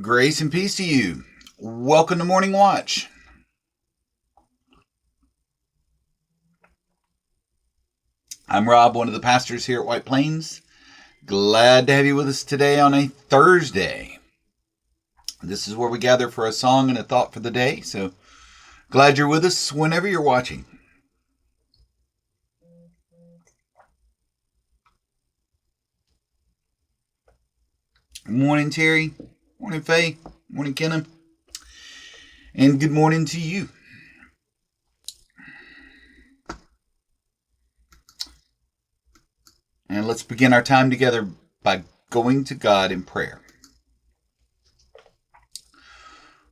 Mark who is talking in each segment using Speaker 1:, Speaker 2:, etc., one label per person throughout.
Speaker 1: Grace and peace to you. Welcome to Morning Watch. I'm Rob, one of the pastors here at White Plains. Glad to have you with us today on a Thursday. This is where we gather for a song and a thought for the day, so glad you're with us whenever you're watching. Morning, Terry. Morning, Faye. Morning, Kenna. And good morning to you. And let's begin our time together by going to God in prayer.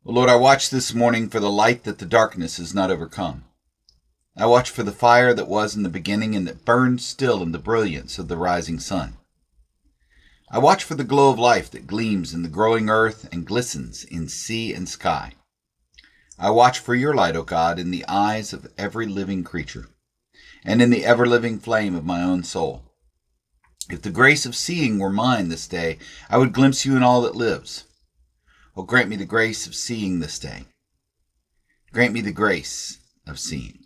Speaker 1: Lord, I watch this morning for the light that the darkness has not overcome. I watch for the fire that was in the beginning and that burns still in the brilliance of the rising sun. I watch for the glow of life that gleams in the growing earth and glistens in sea and sky. I watch for your light, O God, in the eyes of every living creature, and in the ever-living flame of my own soul. If the grace of seeing were mine this day, I would glimpse you in all that lives. Oh, grant me the grace of seeing this day. Grant me the grace of seeing.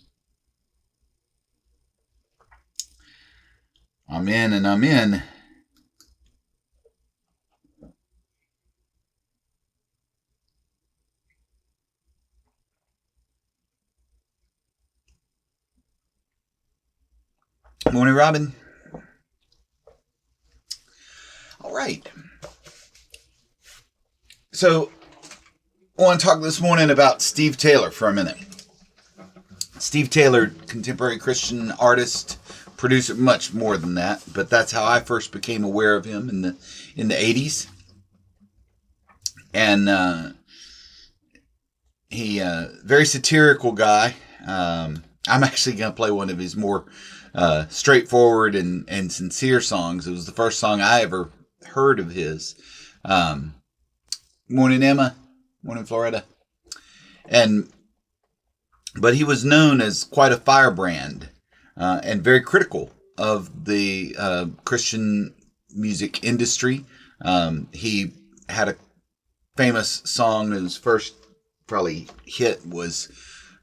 Speaker 1: Amen and amen. Morning, Robin. All right. So, I want to talk this morning about Steve Taylor for a minute. Steve Taylor, contemporary Christian artist, producer, much more than that, but that's how I first became aware of him in the 80s. And he very satirical guy. I'm actually going to play one of his more straightforward and sincere songs. It was the first song I ever heard of his. Morning, Emma. Morning, Florida. But he was known as quite a firebrand and very critical of the Christian music industry. He had a famous song. His first probably hit was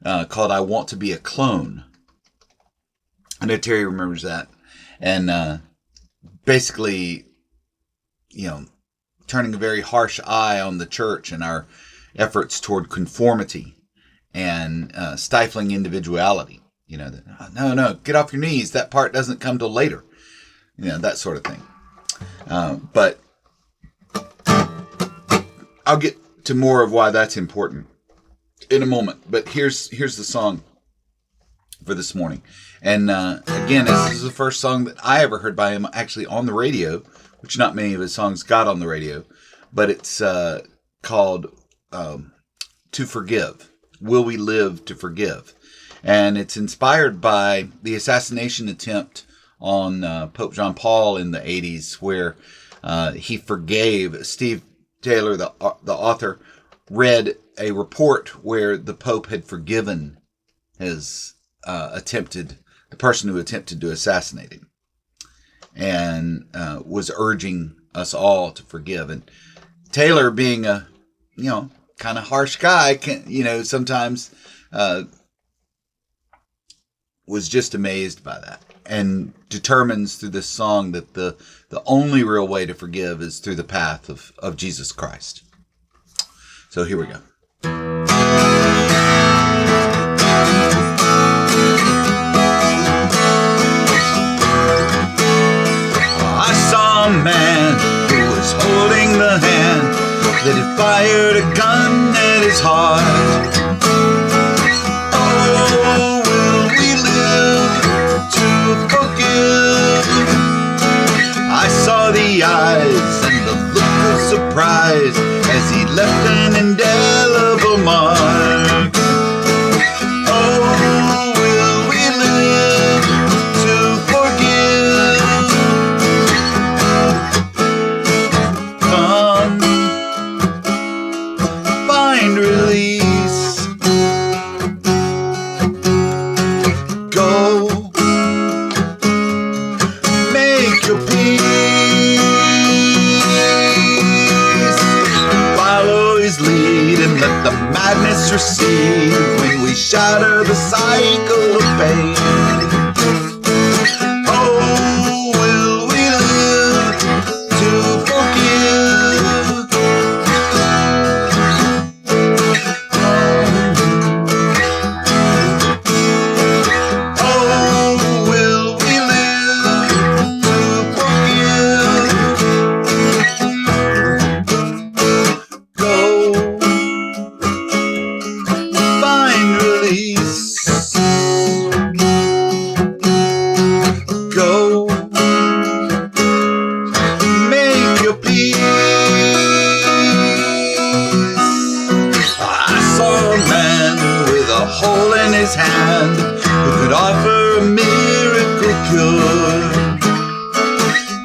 Speaker 1: called "I Want to Be a Clone." I know Terry remembers that. And basically, turning a very harsh eye on the church and our efforts toward conformity and stifling individuality. No, get off your knees. That part doesn't come till later. That sort of thing. But I'll get to more of why that's important in a moment. But here's the song for this morning. And again, this is the first song that I ever heard by him actually on the radio, which not many of his songs got on the radio, but it's called To Forgive. Will We Live to Forgive? And it's inspired by the assassination attempt on Pope John Paul in the 80s, where he forgave. Steve Taylor, the author, read a report where the Pope had forgiven his the person who attempted to assassinate him, and was urging us all to forgive. And Taylor, being a kind of harsh guy, sometimes was just amazed by that, and determines through this song that the only real way to forgive is through the path of Jesus Christ. So here we go. Man who was holding the hand that had fired a gun at his heart. Oh, will we live to forgive? I saw the eyes and the look of surprise as he left an indelible mark. receive when we shatter the cycle of pain. Oh, will we live to forgive? Oh, will we live to forgive? Go find release. Go make your peace. I saw a man with a hole in his hand who could offer a miracle cure.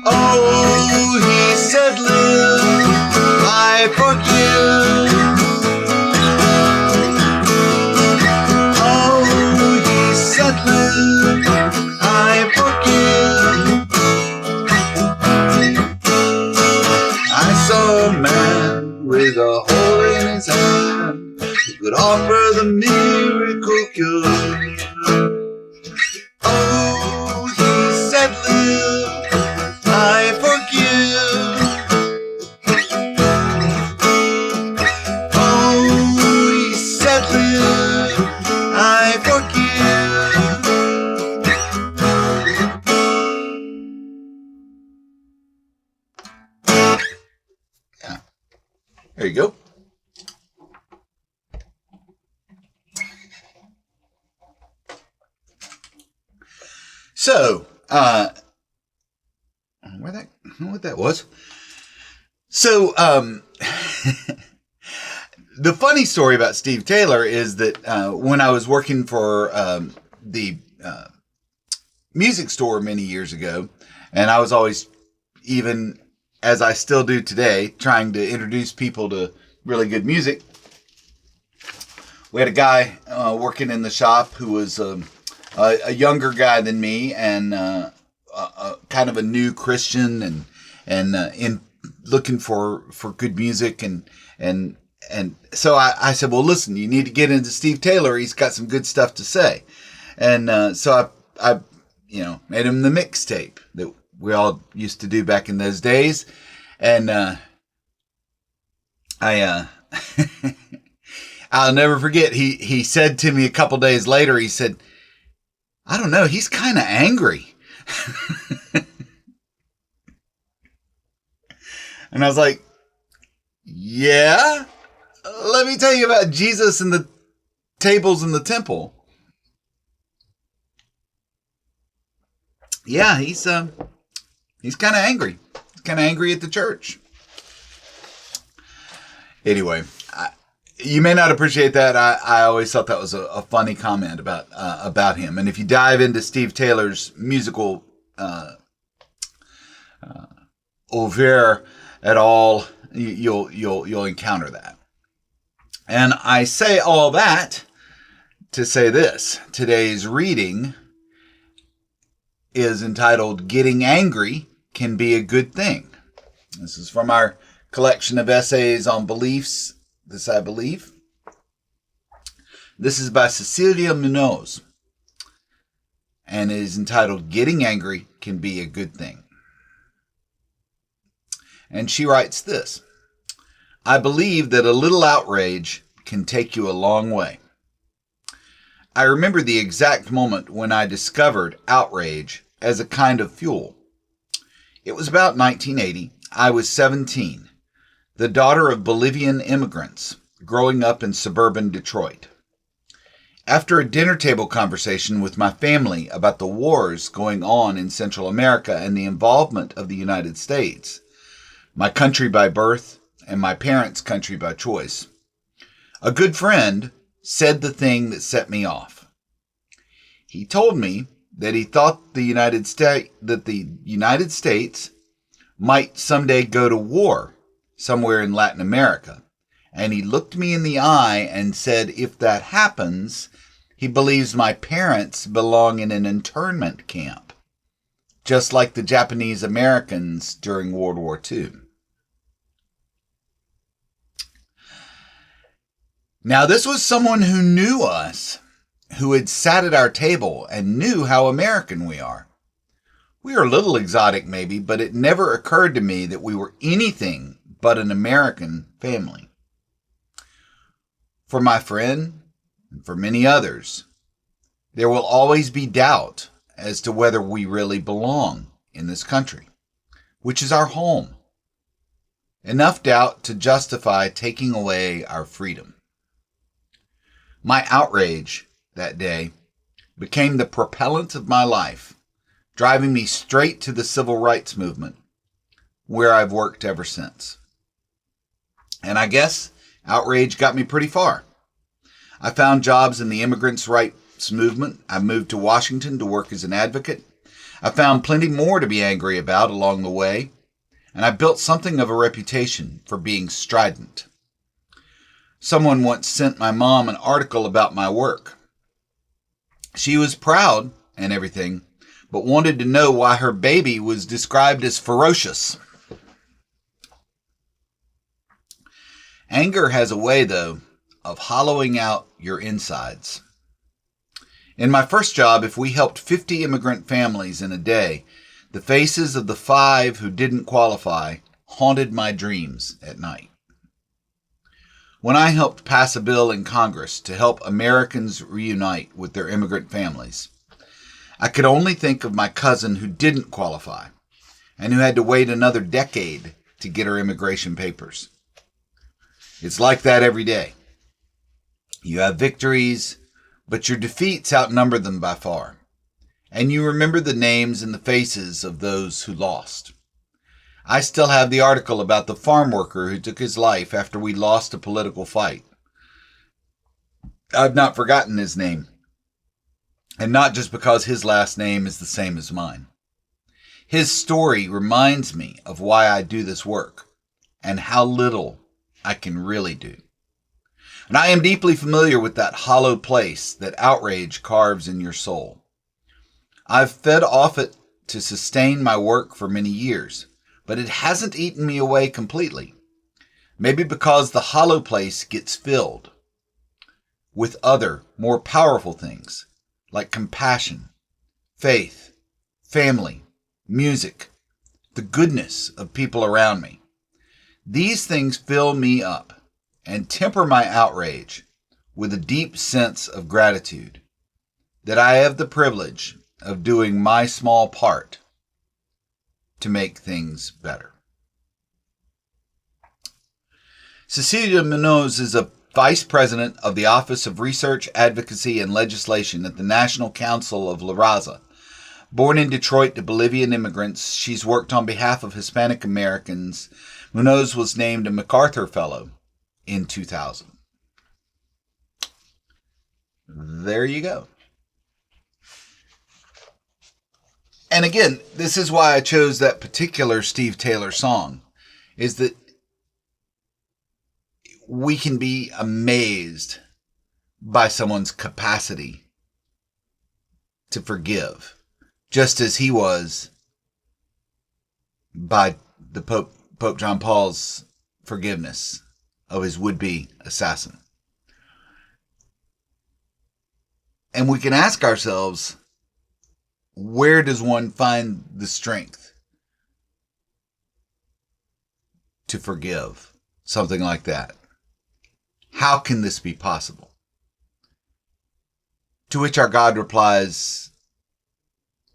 Speaker 1: Oh, he said, live, I forgive. Oh, he said, live, I forgive. I saw a man with a hole in his hand who could offer the miracle cure. Oh, he said, live, I forgive. Oh, he said, live, I forgive. Yeah, there you go. So, what that was. So, the funny story about Steve Taylor is that when I was working for the music store many years ago, and I was always, even as I still do today, trying to introduce people to really good music. We had a guy working in the shop who was a younger guy than me, and kind of a new Christian, and in looking for good music, and so I said, well, listen, you need to get into Steve Taylor. He's got some good stuff to say, and so I made him the mixtape that we all used to do back in those days, and I'll never forget. He said to me a couple days later, he said, I don't know, he's kind of angry. And I was like, yeah, let me tell you about Jesus and the tables in the temple. Yeah, he's kind of angry. He's kind of angry at the church. Anyway, you may not appreciate that. I always thought that was a funny comment about him. And if you dive into Steve Taylor's musical oeuvre at all, you'll encounter that. And I say all that to say this: today's reading is entitled "Getting Angry Can Be a Good Thing." This is from our collection of essays on beliefs. This I believe. This is by Cecilia Munoz, and it is entitled "Getting Angry Can Be a Good Thing." And she writes this: I believe that a little outrage can take you a long way. I remember the exact moment when I discovered outrage as a kind of fuel. It was about 1980. I was 17, the daughter of Bolivian immigrants, growing up in suburban Detroit. After a dinner table conversation with my family about the wars going on in Central America and the involvement of the United States, my country by birth and my parents' country by choice, a good friend said the thing that set me off. He told me that he thought the United States might someday go to war somewhere in Latin America, and he looked me in the eye and said if that happens, he believes my parents belong in an internment camp, just like the Japanese Americans during World War II. Now, this was someone who knew us, who had sat at our table and knew how American we are. We are a little exotic, maybe, but it never occurred to me that we were anything but an American family. For my friend, and for many others, there will always be doubt as to whether we really belong in this country, which is our home. Enough doubt to justify taking away our freedom. My outrage that day became the propellant of my life, driving me straight to the civil rights movement, where I've worked ever since. And I guess outrage got me pretty far. I found jobs in the immigrants' rights movement. I moved to Washington to work as an advocate. I found plenty more to be angry about along the way, and I built something of a reputation for being strident. Someone once sent my mom an article about my work. She was proud and everything, but wanted to know why her baby was described as ferocious. Anger has a way, though, of hollowing out your insides. In my first job, if we helped 50 immigrant families in a day, the faces of the 5 who didn't qualify haunted my dreams at night. When I helped pass a bill in Congress to help Americans reunite with their immigrant families, I could only think of my cousin who didn't qualify and who had to wait another decade to get her immigration papers. It's like that every day. You have victories, but your defeats outnumber them by far, and you remember the names and the faces of those who lost. I still have the article about the farm worker who took his life after we lost a political fight. I've not forgotten his name, and not just because his last name is the same as mine. His story reminds me of why I do this work and how little I can really do. And I am deeply familiar with that hollow place that outrage carves in your soul. I've fed off it to sustain my work for many years, but it hasn't eaten me away completely. Maybe because the hollow place gets filled with other, more powerful things like compassion, faith, family, music, the goodness of people around me. These things fill me up and temper my outrage with a deep sense of gratitude that I have the privilege of doing my small part to make things better. Cecilia Munoz is a Vice President of the Office of Research, Advocacy, and Legislation at the National Council of La Raza. Born in Detroit to Bolivian immigrants, she's worked on behalf of Hispanic Americans. Munoz was named a MacArthur Fellow in 2000. There you go. And again, this is why I chose that particular Steve Taylor song, is that we can be amazed by someone's capacity to forgive, just as he was by the Pope John Paul's forgiveness of his would-be assassin. And we can ask ourselves, where does one find the strength to forgive something like that? How can this be possible? To which our God replies,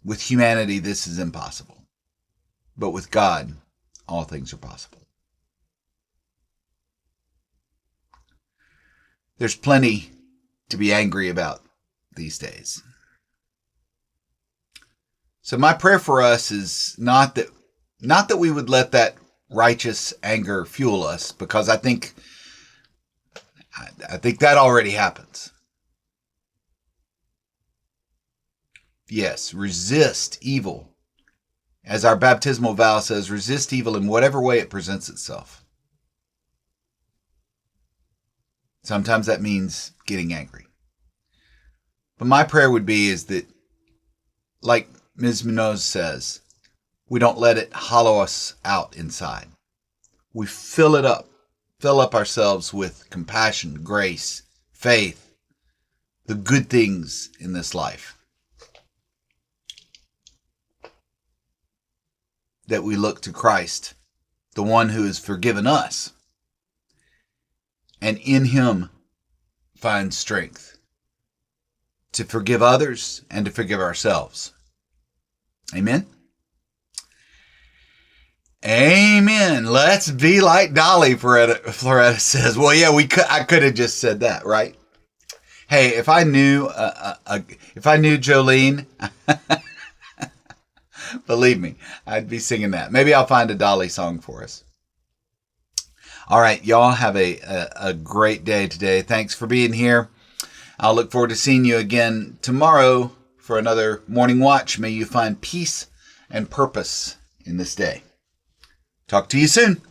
Speaker 1: with humanity, this is impossible. But with God, all things are possible. There's plenty to be angry about these days. So my prayer for us is not that we would let that righteous anger fuel us, because I think that already happens. Yes, resist evil. As our baptismal vow says, resist evil in whatever way it presents itself. Sometimes that means getting angry. But my prayer would be is that, like Ms. Munoz says, we don't let it hollow us out inside. We fill it up fill up ourselves with compassion, grace, faith, the good things in this life. That we look to Christ, the one who has forgiven us, and in him find strength to forgive others and to forgive ourselves. Amen? Amen. Let's be like Dolly, Floretta says. Well, yeah, I could have just said that, right? Hey, if I knew Jolene, believe me, I'd be singing that. Maybe I'll find a Dolly song for us. All right, y'all have a great day today. Thanks for being here. I'll look forward to seeing you again tomorrow for another morning watch. May you find peace and purpose in this day. Talk to you soon.